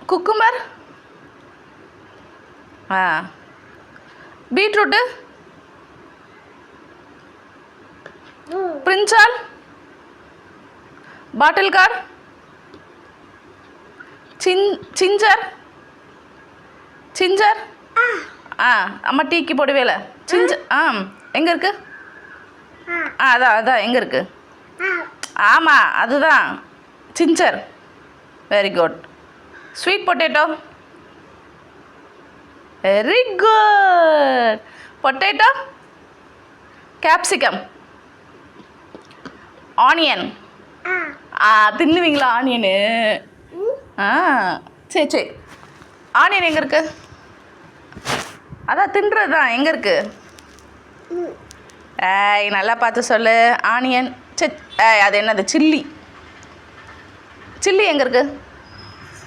Cucumber. ஆ. Beetroot. பிரிஞ்சால். பாட்டில் card. Ginger. Ginger. ஆ அம்மா டீக்கு போடுவேல ginger. எங்கே இருக்கு? அதான் எங்கே இருக்கு? ஆமாம் அதுதான் ginger. Very good. Sweet potato. Very good. Potato. Capsicum. Onion. தின்னுவீங்களா ஆனியனு? சரி ஆனியன் எங்கே இருக்கு? அதான் தின்றது தான், எங்கே இருக்கு? ஏய் நல்லா பார்த்து சொல்லு. ஆனியன். அது என்னது? சில்லி. சில்லி எங்கே இருக்கு?